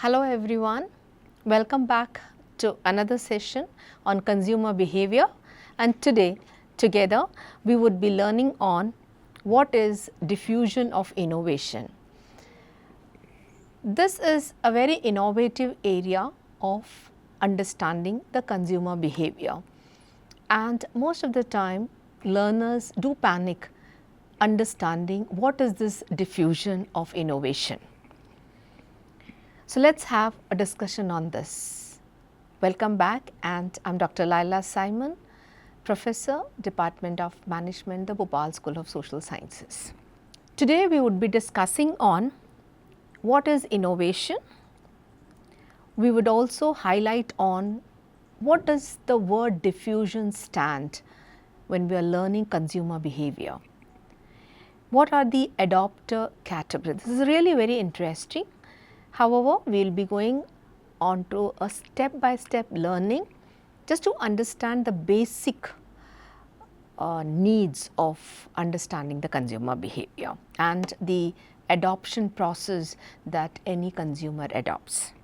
Hello everyone, welcome back to another session on consumer behavior, and today together we would be learning on what is diffusion of innovation. This is a very innovative area of understanding the consumer behavior, and most of the time learners do panic understanding what is this diffusion of innovation. So, let us have a discussion on this. Welcome back, and I am Dr. Laila Simon, Professor, Department of Management, the Bhopal School of Social Sciences. Today we would be discussing on what is innovation. We would also highlight on what does the word diffusion stand when we are learning consumer behavior. What are the adopter categories? This is really very interesting. However, we will be going on to a step by step learning just to understand the basic needs of understanding the consumer behavior and the adoption process that any consumer adopts.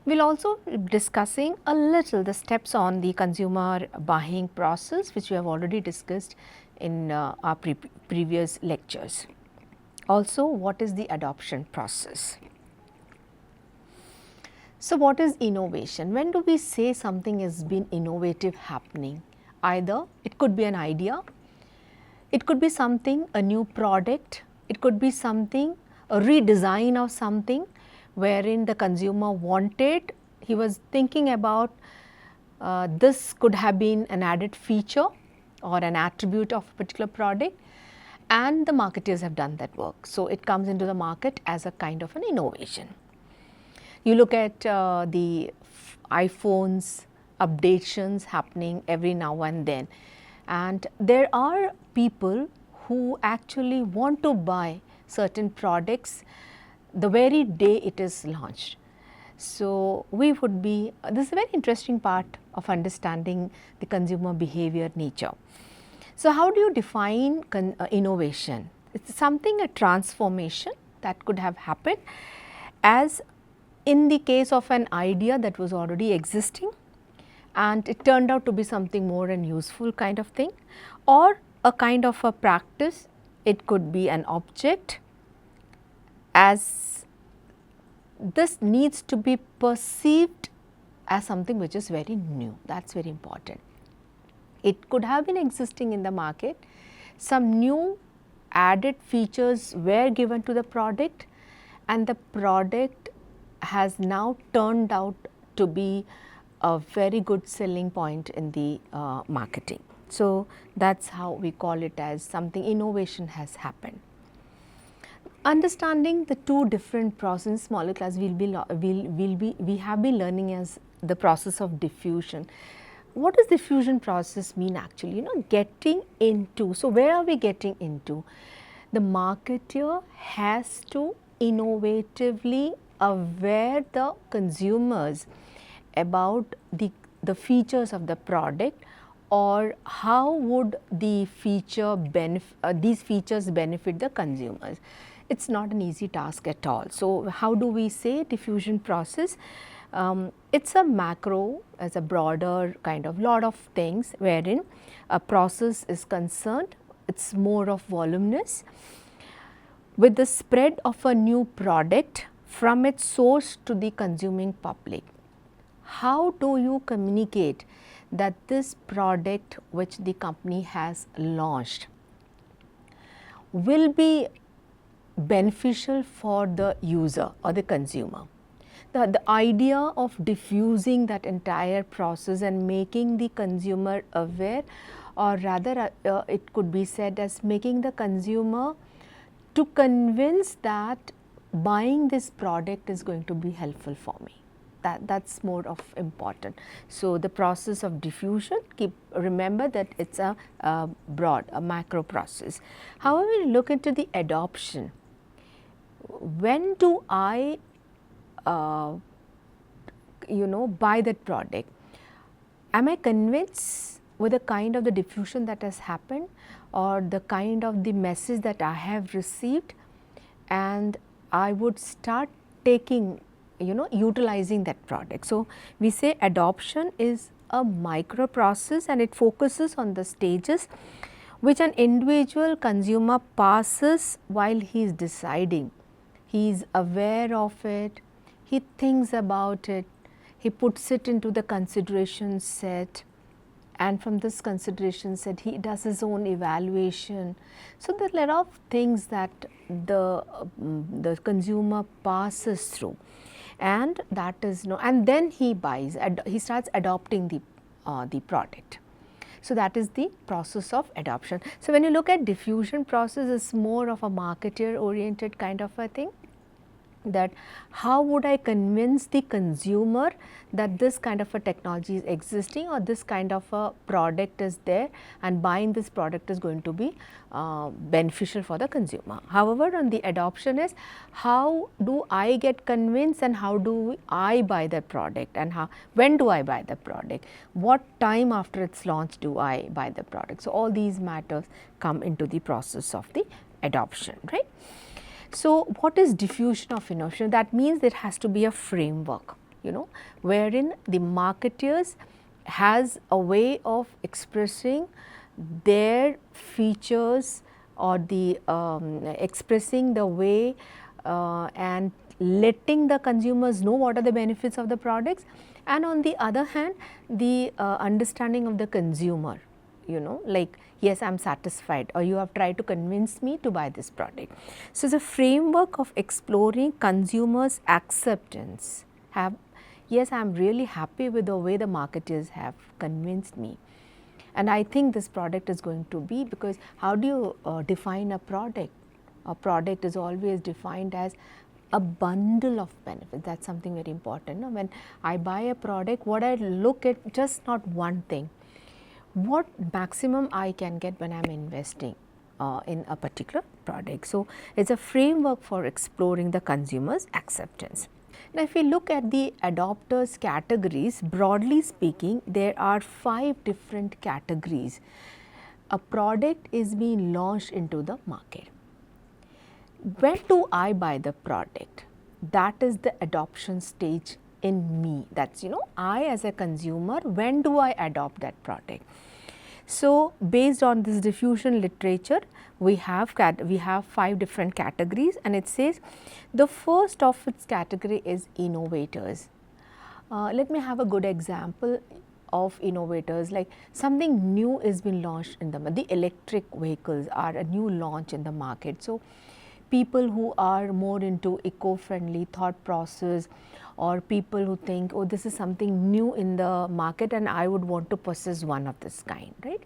We will also be discussing a little the steps on the consumer buying process, which we have already discussed in our previous lectures. Also, what is the adoption process? So, what is innovation? When do we say something has been innovative happening? Either it could be an idea, it could be something, a new product, it could be something, a redesign of something wherein the consumer wanted, he was thinking about this could have been an added feature or an attribute of a particular product, and the marketers have done that work. So, it comes into the market as a kind of an innovation. You look at the iPhones updations happening every now and then, and there are people who actually want to buy certain products the very day it is launched. So, we would be this is a very interesting part of understanding the consumer behavior nature. So, how do you define innovation? It is something, a transformation that could have happened as in the case of an idea that was already existing and it turned out to be something more and useful kind of thing, or a kind of a practice. It could be an object, as this needs to be perceived as something which is very new. That is very important. It could have been existing in the market, some new added features were given to the product, and the product has now turned out to be a very good selling point in the marketing. So, that is how we call it as something innovation has happened. Understanding the two different processes, smaller class we have been learning as the process of diffusion. What does diffusion process mean actually? Getting into. So, where are we getting into? The marketer has to innovatively aware the consumers about the features of the product, or how would the feature these features benefit the consumers. It is not an easy task at all. So, how do we say diffusion process? It is a macro, as a broader kind of lot of things wherein a process is concerned. It is more of voluminous. With the spread of a new product from its source to the consuming public, how do you communicate that this product which the company has launched will be beneficial for the user or the consumer? The idea of diffusing that entire process and making the consumer aware, or rather it could be said as making the consumer to convince that buying this product is going to be helpful for me. That is more of important. So, the process of diffusion, remember that it is a broad, a macro process. However, we look into the adoption. When do I buy that product? Am I convinced with the kind of the diffusion that has happened, or the kind of the message that I have received, and I would start taking utilizing that product. So, we say adoption is a micro process and it focuses on the stages which an individual consumer passes while he is deciding. He is aware of it, he thinks about it, he puts it into the consideration set, and from this consideration set he does his own evaluation. So, there are a lot of things that the consumer passes through, and that is and then he buys, he starts adopting the product. So, that is the process of adoption. So, when you look at diffusion process, it's more of a marketer oriented kind of a thing, that how would I convince the consumer that this kind of a technology is existing or this kind of a product is there, and buying this product is going to be beneficial for the consumer. However, on the adoption is how do I get convinced and how do I buy the product, and when do I buy the product, what time after its launch do I buy the product. So, all these matters come into the process of the adoption, right. So, what is diffusion of innovation? That means there has to be a framework, wherein the marketers has a way of expressing their features or the expressing the way and letting the consumers know what are the benefits of the products, and on the other hand the understanding of the consumer, like yes, I am satisfied, or you have tried to convince me to buy this product. So, the framework of exploring consumers' acceptance, yes, I am really happy with the way the marketers have convinced me, and I think this product is going to be, because how do you define a product? A product is always defined as a bundle of benefits. That is something very important. When I buy a product, what I look at, just not one thing, what maximum I can get when I am investing in a particular product. So, it is a framework for exploring the consumer's acceptance. Now, if we look at the adopters categories, broadly speaking, there are 5 different categories. A product is being launched into the market. When do I buy the product? That is the adoption stage in me. That is, I as a consumer, when do I adopt that product? So, based on this diffusion literature, we have 5 different categories, and it says the first of its category is innovators. Let me have a good example of innovators, like something new is being launched in the electric vehicles are a new launch in the market. So, people who are more into eco-friendly thought process, or people who think, oh, this is something new in the market and I would want to possess one of this kind, right.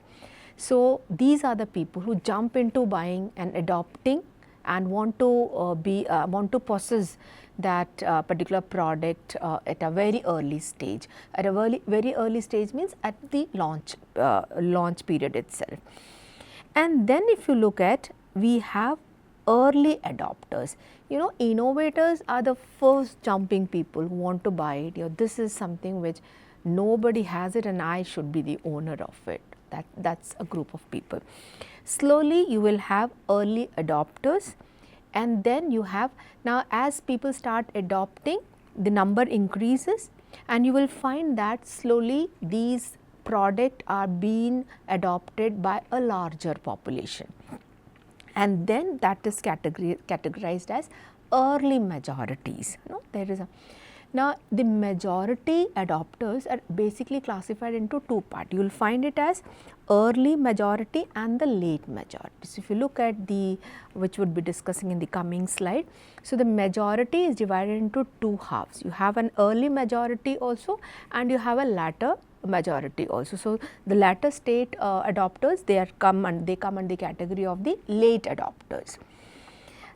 So, these are the people who jump into buying and adopting and want to possess that particular product at a very early stage. At a very early stage means at the launch period itself. And then if you look at, we have early adopters. Innovators are the first jumping people who want to buy it. This is something which nobody has it and I should be the owner of it. That's a group of people. Slowly you will have early adopters, and then you have, now as people start adopting, the number increases, and you will find that slowly these products are being adopted by a larger population. And then that is categorized as early majorities. Now, the majority adopters are basically classified into 2 parts. You will find it as early majority and the late majority. So, if you look at which we would be discussing in the coming slide. So, the majority is divided into 2 halves. You have an early majority also, and you have a latter majority also. So, the latter state adopters, they come under the category of the late adopters.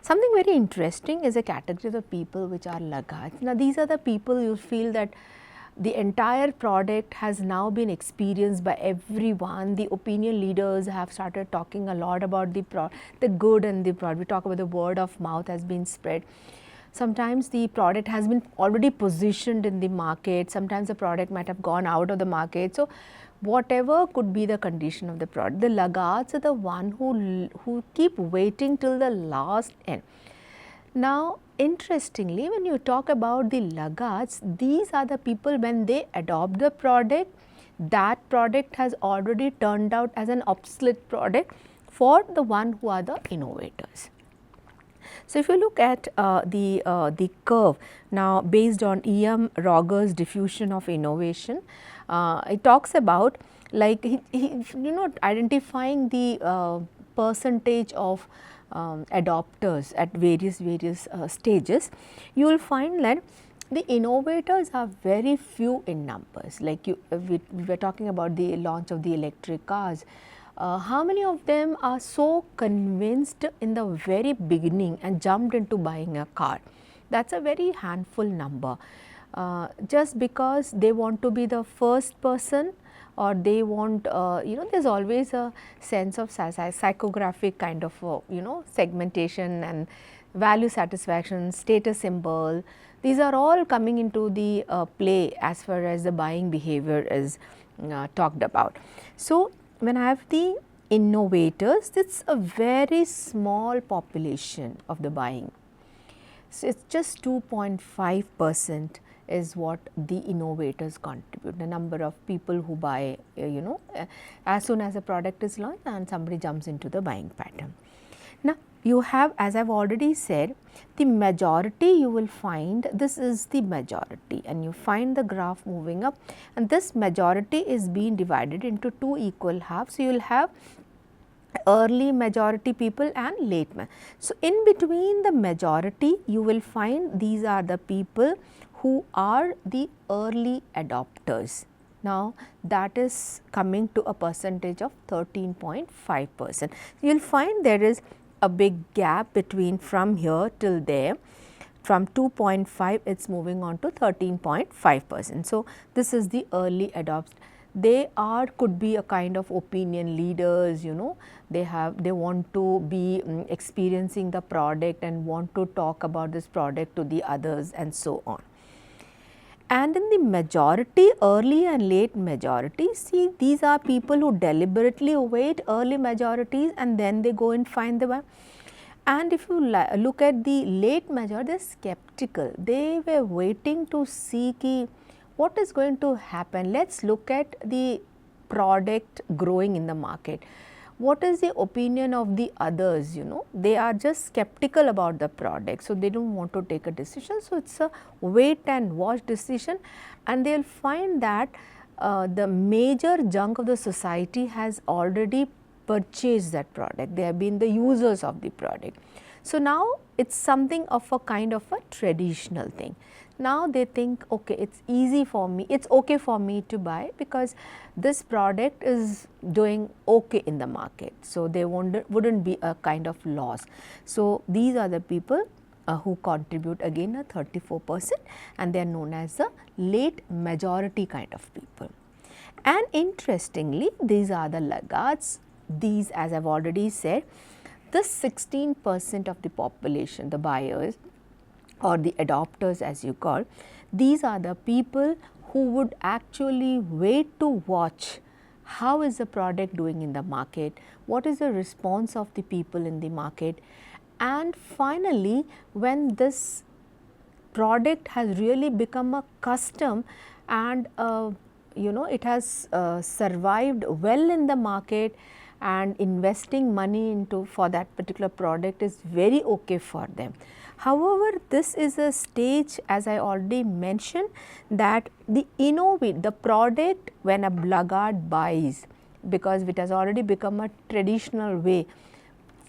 Something very interesting is a category of the people which are laggards. Now, these are the people you feel that the entire product has now been experienced by everyone. The opinion leaders have started talking a lot about the good and the product. We talk about the word of mouth has been spread. Sometimes the product has been already positioned in the market, sometimes the product might have gone out of the market. So, whatever could be the condition of the product, the laggards are the one who keep waiting till the last end. Now, interestingly, when you talk about the laggards, these are the people when they adopt the product, that product has already turned out as an obsolete product for the one who are the innovators. So, if you look at the curve now based on E.M. Roger's Diffusion of Innovation, it talks about like he identifying the percentage of adopters at various stages. You will find that the innovators are very few in numbers. Like we were talking about the launch of the electric cars. How many of them are so convinced in the very beginning and jumped into buying a car? That's a very handful number. Just because they want to be the first person, or they want there's always a sense of psychographic kind of segmentation and value satisfaction, status symbol. These are all coming into the play as far as the buying behavior is talked about. So, when I have the innovators, it's a very small population of the buying. So, it's just 2.5% is what the innovators contribute, the number of people who buy as soon as a product is launched and somebody jumps into the buying pattern. Now, you have, as I have already said, the majority you will find, this is the majority, and you find the graph moving up, and this majority is being divided into two equal halves. So, you will have early majority people and late. So, in between the majority you will find these are the people who are the early adopters. Now, that is coming to a percentage of 13.5%. You will find there is a big gap between from here till there. From 2.5 it is moving on to 13.5%. So, this is the early adopters. They are could be a kind of opinion leaders, they want to be experiencing the product and want to talk about this product to the others and so on. And in the majority, early and late majority, see, these are people who deliberately wait early majorities and then they go and find the one. And if you look at the late majority, they are skeptical. They were waiting to see what is going to happen. Let us look at the product growing in the market. What is the opinion of the others, they are just skeptical about the product. So, they do not want to take a decision. So, it is a wait and watch decision, and they will find that the major chunk of the society has already purchased that product. They have been the users of the product. So, now it is something of a kind of a traditional thing. Now, they think, okay, it is easy for me, it is okay for me to buy because this product is doing okay in the market. So, they wouldn't be a kind of loss. So, these are the people who contribute again a 34%, and they are known as the late majority kind of people. And interestingly, these are the laggards. These, as I have already said, this 16% of the population, the buyers or the adopters as you call, these are the people who would actually wait to watch how is the product doing in the market, what is the response of the people in the market, and finally, when this product has really become a custom and it has survived well in the market, and investing money into for that particular product is very okay for them. However, this is a stage, as I already mentioned, that the product when a laggard buys, because it has already become a traditional way,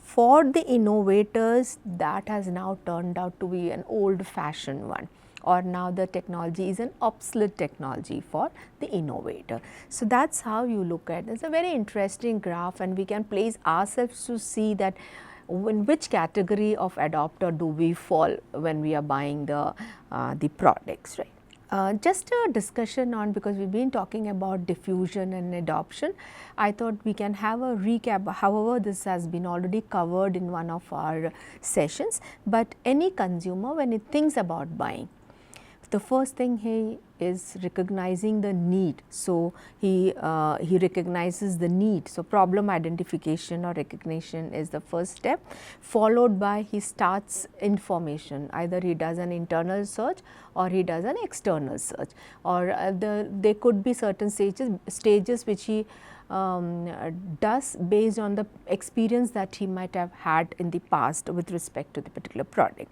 for the innovators that has now turned out to be an old fashioned one, or now the technology is an obsolete technology for the innovator. So, that is how you look at it. It is a very interesting graph, and we can place ourselves to see that in which category of adopter do we fall when we are buying the products, right. Just a discussion on, because we have been talking about diffusion and adoption, I thought we can have a recap. However, this has been already covered in one of our sessions, but any consumer when it thinks about buying, The first thing he is recognizing the need. So he recognizes the need. So problem identification or recognition is the first step, followed by he starts information. Either he does an internal search or he does an external search, or there could be certain stages which he does based on the experience that he might have had in the past with respect to the particular product.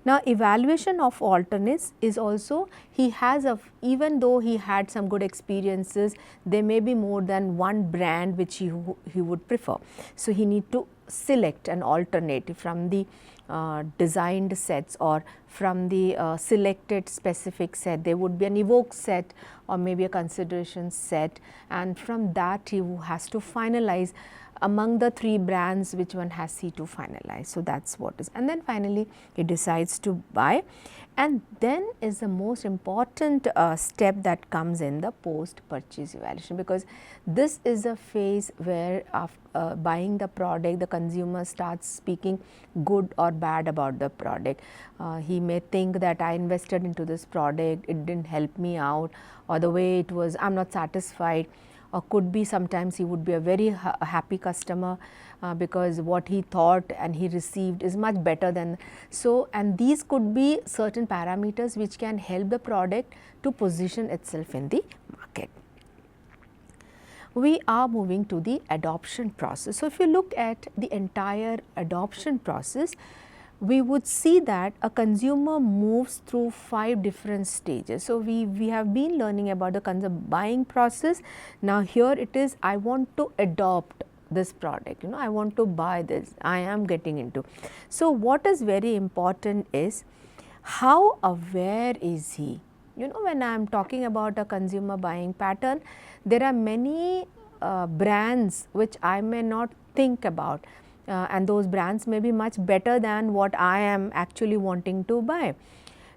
Now, evaluation of alternates is also, he has even though he had some good experiences, there may be more than one brand which he would prefer. So, he need to select an alternative from the designed sets or from the selected specific set. There would be an evoked set or maybe a consideration set, and from that he has to finalize among the 3 brands which one has he to finalize. So, that is what is, and then finally he decides to buy, and then is the most important step that comes in the post purchase evaluation, because this is a phase where after buying the product, the consumer starts speaking good or bad about the product. He may think that I invested into this product, it did not help me out, or the way it was, I am not satisfied. Or could be sometimes he would be a very happy customer because what he thought and he received is much better than. So, and these could be certain parameters which can help the product to position itself in the market. We are moving to the adoption process. So, if you look at the entire adoption process, we would see that a consumer moves through 5 different stages. So, we have been learning about the buying process. Now, here it is, I want to adopt this product, I want to buy this, I am getting into. So, what is very important is how aware is he? When I am talking about a consumer buying pattern, there are many brands which I may not think about. And those brands may be much better than what I am actually wanting to buy.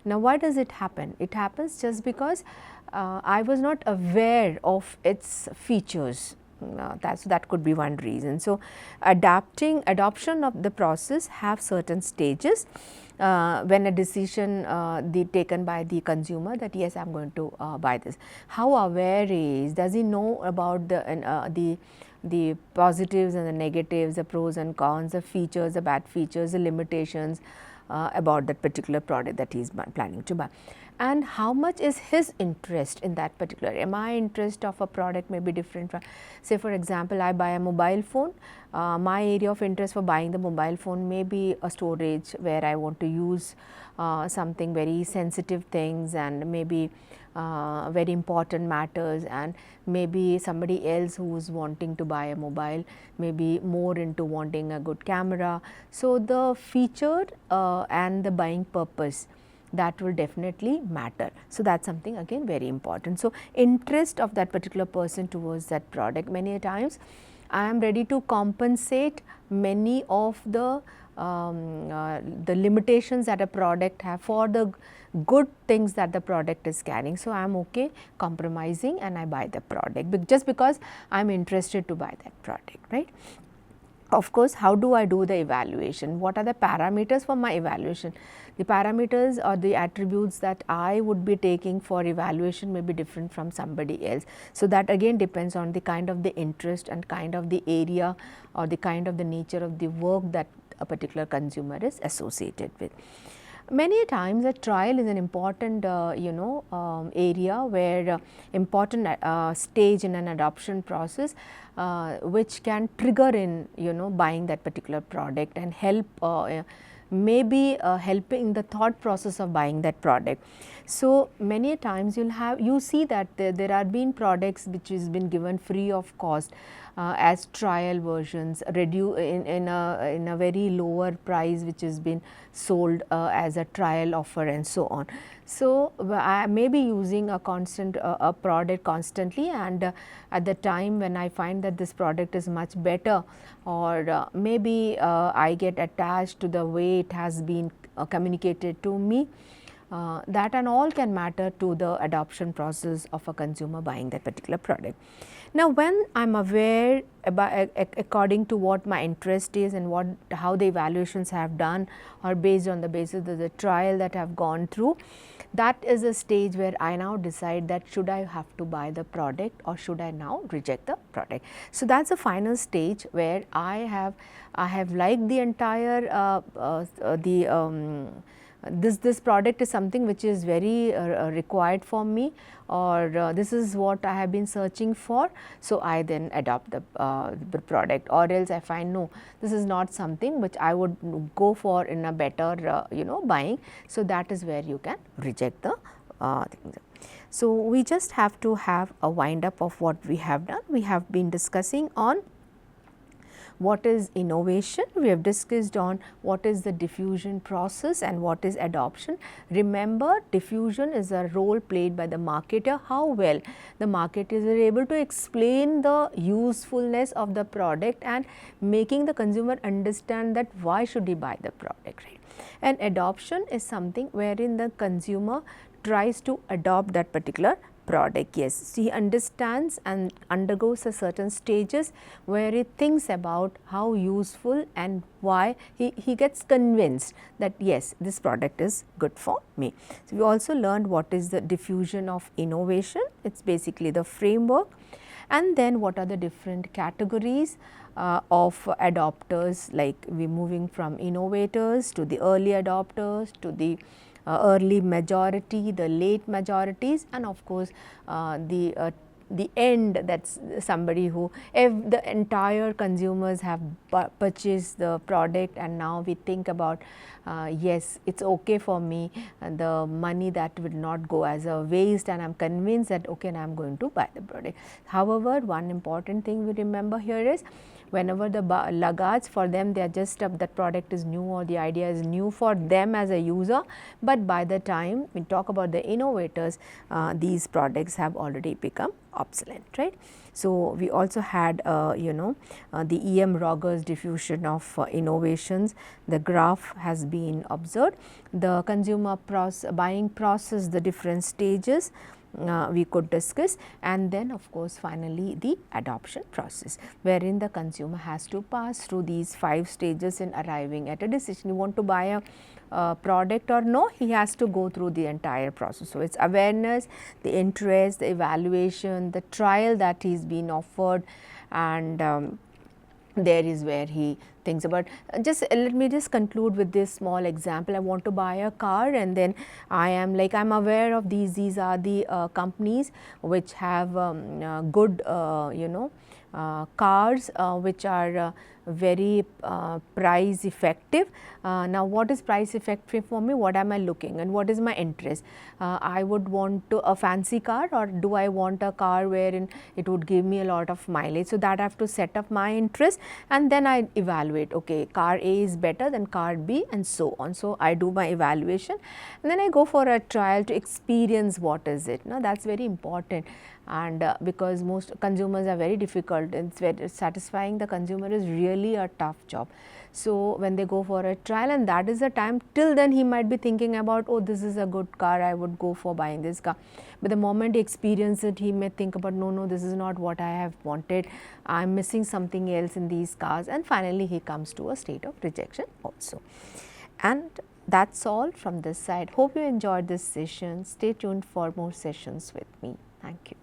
Now, why does it happen? It happens just because I was not aware of its features. That could be one reason. So, adoption of the process have certain stages when a decision taken by the consumer that yes, I am going to buy this. How aware he is? Does he know about the positives and the negatives, the pros and cons, the features, the bad features, the limitations about that particular product that he is planning to buy, and how much is his interest in that particular. My interest of a product may be different from, say for example, I buy a mobile phone. My area of interest for buying the mobile phone may be a storage where I want to use something very sensitive things and maybe very important matters, and maybe somebody else who is wanting to buy a mobile may be more into wanting a good camera. So, the feature and the buying purpose, that will definitely matter. So, that is something again very important. So, interest of that particular person towards that product, many times I am ready to compensate many of the limitations that a product have for the good things that the product is carrying. So, I am okay compromising and I buy the product just because I am interested to buy that product, right. Of course, how do I do the evaluation? What are the parameters for my evaluation? The parameters or the attributes that I would be taking for evaluation may be different from somebody else. So, that again depends on the kind of the interest and kind of the area or the kind of the nature of the work that a particular consumer is associated with. Many times a trial is an important area where important stage in an adoption process which can trigger in buying that particular product and help maybe helping the thought process of buying that product. So, many times you see that there are been products which has been given free of cost as trial versions, in a very lower price which has been sold as a trial offer and so on. So, I may be using a product constantly, and at the time when I find that this product is much better, or maybe I get attached to the way it has been communicated to me, that and all can matter to the adoption process of a consumer buying that particular product. Now, when I am aware about according to what my interest is and how the evaluations have done, or based on the basis of the trial that I have gone through, that is a stage where I now decide that should I have to buy the product or should I now reject the product. So, that is a final stage where I have liked the entire this product is something which is very required for me, or this is what I have been searching for. So, I then adopt the product, or else I find no, this is not something which I would go for in a better buying. So, that is where you can reject the things. So, we just have to have a wind up of what we have done. We have been discussing on what is innovation, we have discussed on what is the diffusion process and what is adoption. Remember, diffusion is a role played by the marketer, how well the marketers are able to explain the usefulness of the product and making the consumer understand that why should he buy the product, right. And adoption is something wherein the consumer tries to adopt that particular product. Yes, he understands and undergoes a certain stages where he thinks about how useful and why he gets convinced that yes, this product is good for me. So, we also learned what is the diffusion of innovation, it is basically the framework, and then what are the different categories of adopters, like we moving from innovators to the early adopters to the early majority, the late majorities, and of course, the end, that is somebody who, if the entire consumers have purchased the product and now we think about yes, it is okay for me, the money that will not go as a waste, and I am convinced that okay, now I am going to buy the product. However, one important thing we remember here is whenever the laggards, for them they are just that product is new or the idea is new for them as a user, but by the time we talk about the innovators, these products have already become obsolete, right. So, we also had the E.M. Rogers diffusion of innovations, the graph has been observed, the consumer buying process, the different stages we could discuss, and then of course, finally the adoption process, wherein the consumer has to pass through these 5 stages in arriving at a decision. You want to buy a product or no, he has to go through the entire process. So, it is awareness, the interest, the evaluation, the trial that he is being offered, and there is where he thinks about. Just let me just conclude with this small example. I want to buy a car, and then I am aware of these are the companies which have good cars which are very price effective. Now, what is price effective for me? What am I looking and what is my interest? I would want a fancy car, or do I want a car wherein it would give me a lot of mileage? So, that I have to set up my interest, and then I evaluate, okay, car A is better than car B, and so on. So, I do my evaluation, and then I go for a trial to experience what is it. Now, that is very important, and because most consumers are very difficult, it's very satisfying the consumer is really a tough job. So, when they go for a trial, and that is the time, till then he might be thinking about, oh, this is a good car, I would go for buying this car. But the moment he experiences it, he may think about, no, this is not what I have wanted, I am missing something else in these cars, and finally he comes to a state of rejection also. And that is all from this side. Hope you enjoyed this session. Stay tuned for more sessions with me. Thank you.